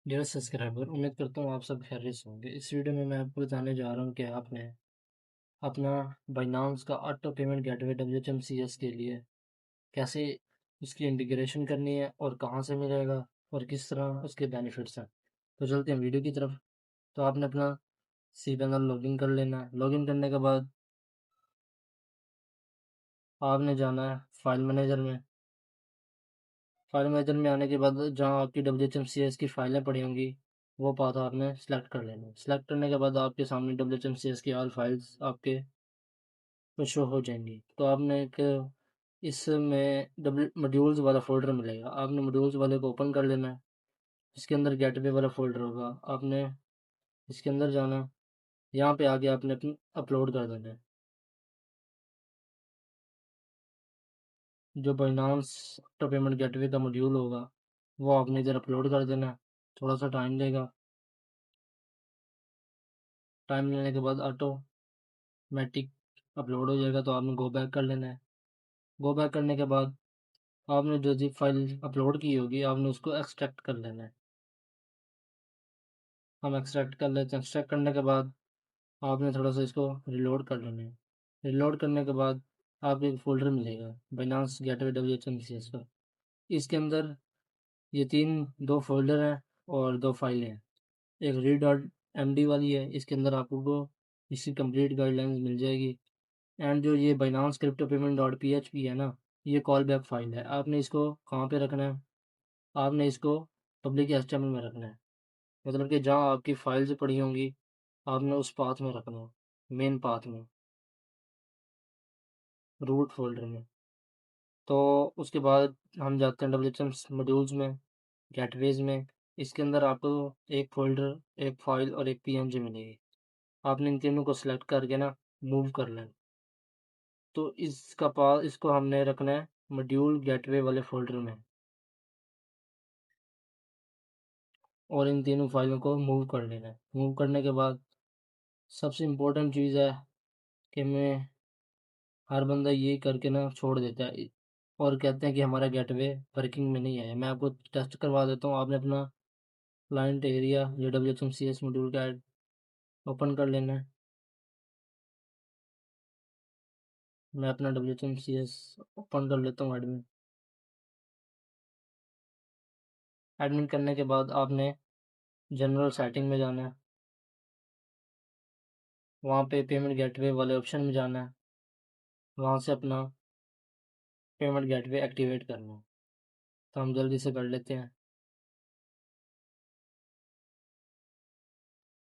Dear subscriber, उम्मीद करता हूँ आप सब खैरियत से होंगे। इस वीडियो में मैं आपको बताने जा रहा हूँ कि आपने अपना बाइनांस का ऑटो पेमेंट गेटवे WHMCS के लिए कैसे उसकी इंटीग्रेशन करनी है और कहाँ से मिलेगा और किस तरह उसके बेनिफिट्स हैं। तो चलते हैं वीडियो की तरफ। तो आपने अपना सी पैनल लॉगिन कर लेना है। लॉगिन करने के बाद आपने जाना है फाइल मैनेजर में। फाइल मैनेजर में आने के बाद जहाँ आपकी WHMCS की फाइलें पड़ी होंगी वो पाथ आपने सेलेक्ट कर लेना है। सेलेक्ट करने के बाद आपके सामने WHMCS की ऑल फाइल्स आपके में शो हो जाएंगी। तो आपने एक इसमें डब्ल्यू मॉड्यूल्स वाला फ़ोल्डर मिलेगा। आपने मॉड्यूल्स वाले को ओपन कर लेना है। इसके अंदर गेटवे वाला फ़ोल्डर होगा। आपने इसके अंदर जाना, यहाँ पे आके आपने अपनी अपलोड कर देना है। जो बाइनांस ऑटो पेमेंट गेटवे का मॉड्यूल होगा वो आपने इधर अपलोड कर देना है। थोड़ा सा टाइम लेगा। टाइम लेने के बाद ऑटोमेटिक अपलोड हो जाएगा। तो आपने गो बैक कर लेना है। गो बैक करने के बाद आपने जो जिप फाइल अपलोड की होगी आपने उसको एक्सट्रैक्ट कर लेना है। हम एक्सट्रैक्ट कर लेते हैं। एक्सट्रैक्ट करने के बाद आपने थोड़ा सा इसको रिलोड कर लेना है। रिलोड करने के बाद आपको एक फ़ोल्डर मिलेगा बाइनांस गेटवे WHMCS का। इसके अंदर ये दो फोल्डर हैं और दो फाइलें हैं। एक रीड डॉट MD वाली है, इसके अंदर आपको इसकी कंप्लीट गाइडलाइंस मिल जाएगी। एंड जो ये Binance crypto payment dot PHP है ना, ये कॉल बैक फाइल है। आपने इसको कहाँ पे रखना है? आपने इसको पब्लिक HTML में रखना है। मतलब कि जहाँ आपकी फाइल्स पड़ी होंगी आपने उस पाथ में रखना है, मेन पाथ में, रूट फोल्डर में। तो उसके बाद हम जाते हैं WHM मॉड्यूल्स में, गेटवेज में। इसके अंदर आपको एक फोल्डर, एक फाइल और एक PNG मिलेगी। आपने इन तीनों को सिलेक्ट करके ना मूव कर लेना। तो इसको हमने रखना है मॉड्यूल गेटवे वाले फोल्डर में, और इन तीनों फाइलों को मूव कर लेना है। मूव करने के बाद सबसे इम्पोर्टेंट चीज़ है कि मैं हर बंदा ये करके ना छोड़ देता है और कहते हैं कि हमारा गेटवे वर्किंग में नहीं है। मैं आपको टेस्ट करवा देता हूँ। आपने अपना क्लाइंट एरिया जो WHMCS मॉड्यूल का ओपन कर लेना है। मैं अपना WHMCS ओपन कर लेता हूँ एडमिन। एडमिन करने के बाद आपने जनरल सेटिंग में जाना है। वहाँ पे पेमेंट गेटवे वाले ऑप्शन में जाना है। वहाँ से अपना पेमेंट गेटवे एक्टिवेट करना है। तो हम जल्दी से कर लेते हैं।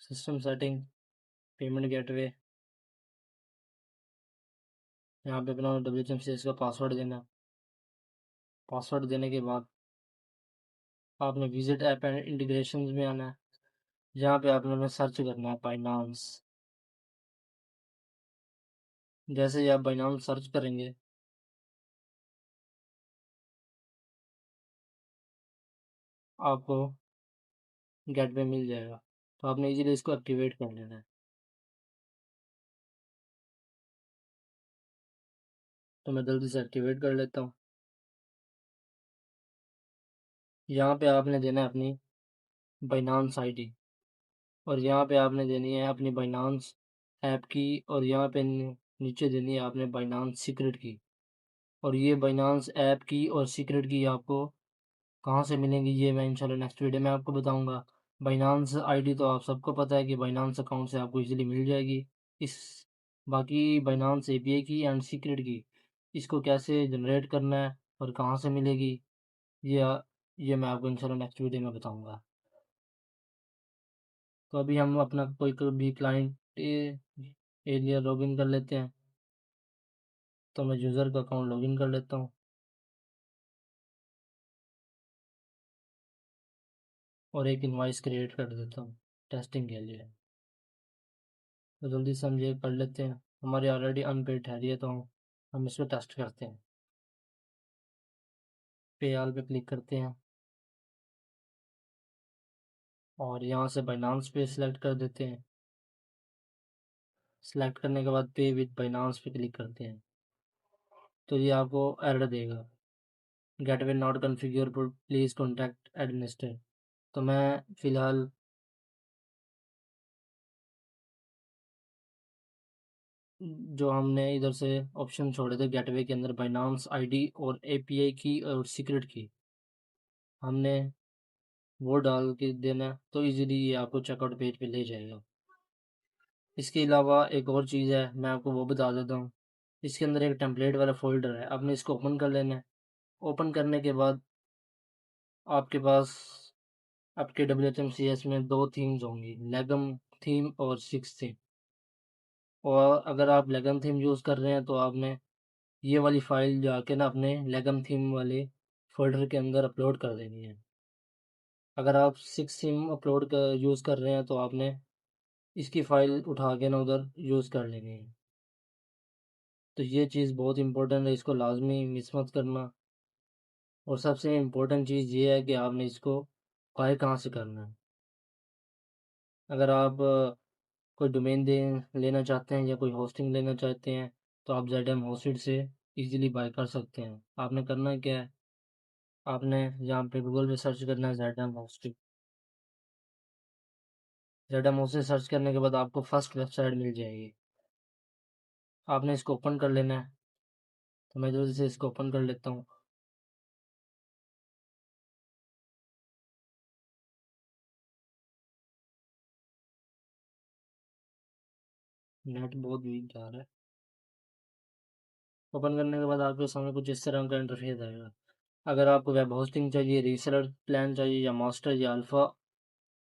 सिस्टम सेटिंग, पेमेंट गेटवे, यहाँ पे अपना WHMCS का पासवर्ड देना। पासवर्ड देने के बाद आपने विजिट ऐप एंड इंटीग्रेशन में आना है। जहाँ पे आपने सर्च करना है बाइनांस। जैसे ही आप बाइनांस सर्च करेंगे आपको गेटवे मिल जाएगा। तो आपने इजीली इसको एक्टिवेट कर लेना है। तो मैं जल्दी से एक्टिवेट कर लेता हूँ। यहाँ पे आपने देना है अपनी बाइनांस ID, और यहाँ पे आपने देनी है अपनी बाइनांस ऐप की, और यहाँ पे नीचे देनी है आपने बाइनांस सीक्रेट की। और ये बाइनांस ऐप की और सीक्रेट की आपको कहाँ से मिलेंगी ये मैं इंशाल्लाह नेक्स्ट वीडियो में आपको बताऊंगा। बाइनांस ID तो आप सबको पता है कि बाइनांस अकाउंट से आपको इजीली मिल जाएगी। इस बाकी बाइनांस API की एंड सीक्रेट की, इसको कैसे जनरेट करना है और कहाँ से मिलेगी, ये ये मैं आपको इंशाल्लाह नेक्स्ट वीडियो में बताऊंगा। तो अभी हम अपना कोई भी क्लाइंट एरिया लॉगिन कर लेते हैं। तो मैं यूज़र का अकाउंट लॉगिन कर लेता हूँ और एक इनवाइस क्रिएट कर देता हूँ टेस्टिंग के लिए। तो जल्दी से हम ये कर लेते हैं। हमारी ऑलरेडी अनपेड ठहरी है, तो हम इसको टेस्ट करते हैं। पे आल पे क्लिक करते हैं और यहाँ से बाइनांस पे सिलेक्ट कर देते हैं। सिलेक्ट करने के बाद पे विद बाइनांस पे क्लिक करते हैं। तो ये आपको एरर देगा, gateway not configure, please contact administrator. तो मैं फ़िलहाल जो हमने इधर से ऑप्शन छोड़े थे गेटवे के अंदर बाइनांस आईडी और एपीआई की और सीक्रेट की, हमने वो डाल के देना है, तो इजीली ये आपको चेकआउट पेज पे ले जाएगा। इसके अलावा एक और चीज़ है, मैं आपको वो बता देता हूँ। इसके अंदर एक टेम्पलेट वाला फ़ोल्डर है, आपने इसको ओपन कर लेना है। ओपन करने के बाद आपके पास आपके WHMCS में 2 थीम्स होंगी, लेगम थीम और सिक्स थीम। और अगर आप लेगम थीम यूज़ कर रहे हैं तो आपने ये वाली फ़ाइल जाके ना अपने लेगम थीम वाले फ़ोल्डर के अंदर अपलोड कर देनी है। अगर आप सिक्स थीम अपलोड कर यूज़ कर रहे हैं तो आपने इसकी फ़ाइल उठा के ना उधर यूज़ कर लेनी है। तो ये चीज़ बहुत इम्पोर्टेंट है, इसको लाज़मी मिस मत करना। और सबसे इम्पोर्टेंट चीज़ ये है कि आपने इसको बाय कहाँ से करना है। अगर आप कोई डोमेन दे लेना चाहते हैं या कोई होस्टिंग लेना चाहते हैं तो आप ZM होस्टेड से इजीली बाय कर सकते हैं। आपने करना क्या है, आपने यहाँ पे गूगल पे सर्च करना है ZM hosting. ZM hosting search करने के बाद आपको फर्स्ट वेबसाइट मिल जाएगी, आपने इसको ओपन कर लेना है। तो मैं जल्दी से इसको ओपन कर लेता हूँ। नेट बहुत वीक जा रहा है। ओपन करने के बाद आपके सामने कुछ इस तरह का इंटरफेस आएगा। अगर आपको वेब होस्टिंग चाहिए, रीसेलर प्लान चाहिए, या मास्टर या अल्फ़ा,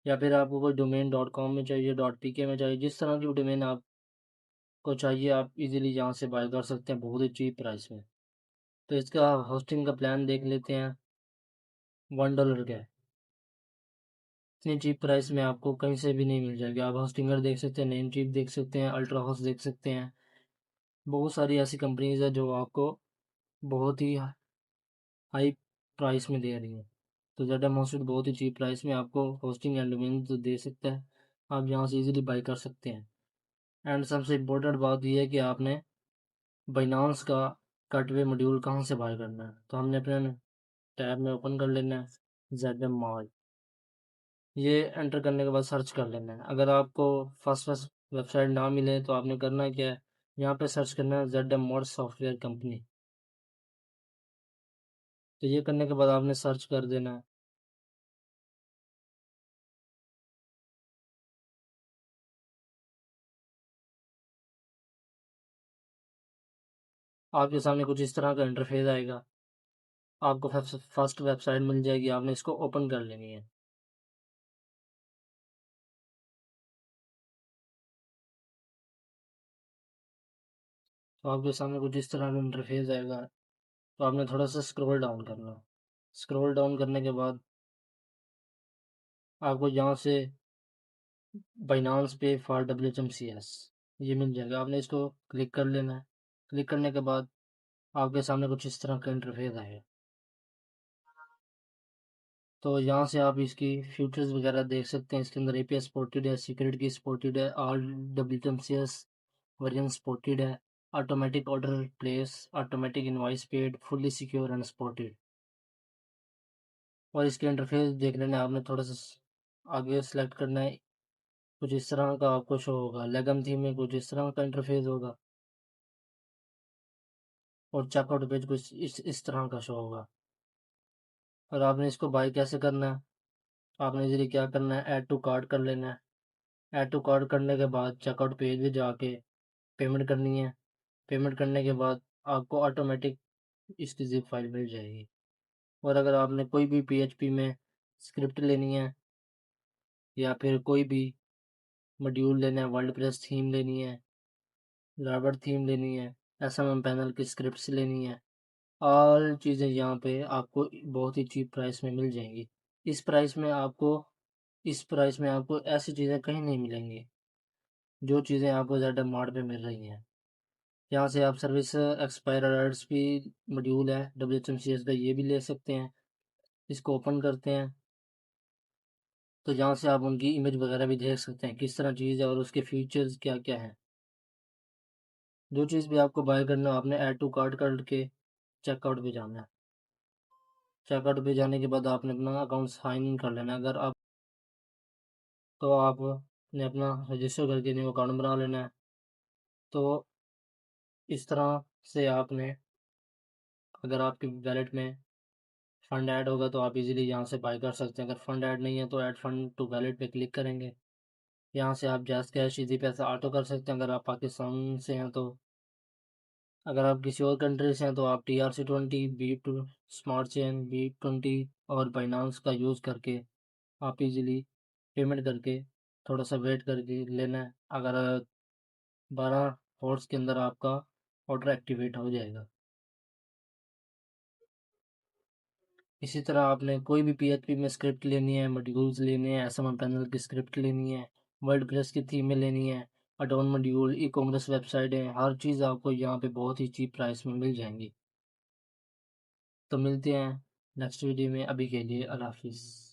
या फिर आपको कोई डोमेन .com में चाहिए, .pk में चाहिए, जिस तरह की डोमेन आपको चाहिए आप इजीली यहाँ से बाय कर सकते हैं बहुत ही चीप प्राइस में। तो इसका होस्टिंग का प्लान देख लेते हैं। $1 का है। इतनी चीप प्राइस में आपको कहीं से भी नहीं मिल जाएगी। आप होस्टिंगर देख सकते हैं, नेम चीप देख सकते हैं, अल्ट्रा होस्ट देख सकते हैं। बहुत सारी ऐसी कंपनीज है जो आपको बहुत ही हाई प्राइस में दे रही है। तो ज़ेड एम होस्टेड बहुत ही चीप प्राइस में आपको होस्टिंग एंड डोमेन तो दे सकता है। आप यहाँ से इजीली बाई कर सकते हैं। एंड सबसे इम्पोर्टेंट बात यह है कि आपने बाइनांस का कटवे मॉड्यूल कहाँ से बाय करना है। तो हमने अपने टैब में ओपन कर लेना है ZM मॉल। ये एंटर करने के बाद सर्च कर लेना है। अगर आपको फर्स्ट फर्स्ट वेबसाइट ना मिले तो आपने करना क्या है, यहाँ पे सर्च करना है ZM मॉड सॉफ्टवेयर कंपनी। तो ये करने के बाद आपने सर्च कर देना है। आपके सामने कुछ इस तरह का इंटरफेस आएगा। आपको फर्स्ट वेबसाइट मिल जाएगी, आपने इसको ओपन कर लेनी है। तो आपके सामने कुछ इस तरह का इंटरफेस आएगा। तो आपने थोड़ा सा स्क्रॉल डाउन करना। स्क्रॉल डाउन करने के बाद आपको यहाँ से बाइनांस पे फॉर WHMCS ये मिल जाएगा, आपने इसको क्लिक कर लेना है। क्लिक करने के बाद आपके सामने कुछ इस तरह का इंटरफेस आएगा। तो यहाँ से आप इसकी फीचर्स वगैरह देख सकते हैं। इसके अंदर API सपोर्टेड है, सिक्योरिटी की सपोर्टेड है, ऑल WHMCS वर्जन सपोर्टेड है, automatic order place, automatic invoice paid, fully secure and supported. और इसके इंटरफेस देख लेना है, आपने थोड़ा सा आगे सेलेक्ट करना है। कुछ इस तरह का आपको शो होगा, लेगम थीम में कुछ इस तरह का इंटरफेस होगा, और चेकआउट पेज कुछ इस तरह का शो होगा। और आपने इसको बाय कैसे करना है, आपने इजीली क्या करना है, ऐड टू कार्ट कर लेना है। ऐड टू कार्ट करने के बाद चेकआउट पेज में जाके पेमेंट करनी है। पेमेंट करने के बाद आपको ऑटोमेटिक इसकी जिप फाइल मिल जाएगी। और अगर आपने कोई भी PHP में स्क्रिप्ट लेनी है, या फिर कोई भी मॉड्यूल लेना है, वर्डप्रेस थीम लेनी है, लार्वर थीम लेनी है, SMM पैनल की स्क्रिप्ट्स लेनी है, ऑल चीज़ें यहाँ पे आपको बहुत ही चीप प्राइस में मिल जाएंगी। इस प्राइस में आपको इस प्राइस में आपको ऐसी चीज़ें कहीं नहीं मिलेंगी जो चीज़ें आपको ज़्यादा मार्ट पे मिल रही हैं। यहाँ से आप सर्विस एक्सपायर अलर्ट्स भी मॉड्यूल है WHMCS का, ये भी ले सकते हैं। इसको ओपन करते हैं तो यहाँ से आप उनकी इमेज वगैरह भी देख सकते हैं किस तरह चीज़ है और उसके फीचर्स क्या क्या हैं। जो चीज़ भी आपको बाय करना हो आपने ऐड टू कार्ट करके चेकआउट पे जाना है। चेकआउट पे जाने के बाद आपने अपना अकाउंट साइन इन कर लेना है। अगर आप तो आपने अपना रजिस्टर करके न्यू अकाउंट बना लेना है। तो इस तरह से आपने, अगर आपके वैलेट में फंड ऐड होगा तो आप इजीली यहाँ से बाय कर सकते हैं। अगर फंड ऐड नहीं है तो ऐड फंड टू वैलेट पे क्लिक करेंगे। यहाँ से आप जैस कैश इजी पैसा ऑटो कर सकते हैं अगर आप पाकिस्तान से हैं तो। अगर आप किसी और कंट्री से हैं तो आप TRC20, Bit smart chain, Bit20 और बाइनांस का यूज़ करके आप इजीली पेमेंट करके थोड़ा सा वेट करके लेना है। अगर 12 हॉर्स के अंदर आपका ऑर्डर एक्टिवेट हो जाएगा। इसी तरह आपने कोई भी PHP में स्क्रिप्ट लेनी है, मॉड्यूल्स लेने हैं, SMM पैनल की स्क्रिप्ट लेनी है, वर्डप्रेस की थीम में लेनी है, अडोन मॉड्यूल, ई कॉमर्स वेबसाइट है, हर चीज़ आपको यहाँ पे बहुत ही चीप प्राइस में मिल जाएंगी। तो मिलते हैं नेक्स्ट वीडियो में, अभी के लिए अल्लाह हाफिज़।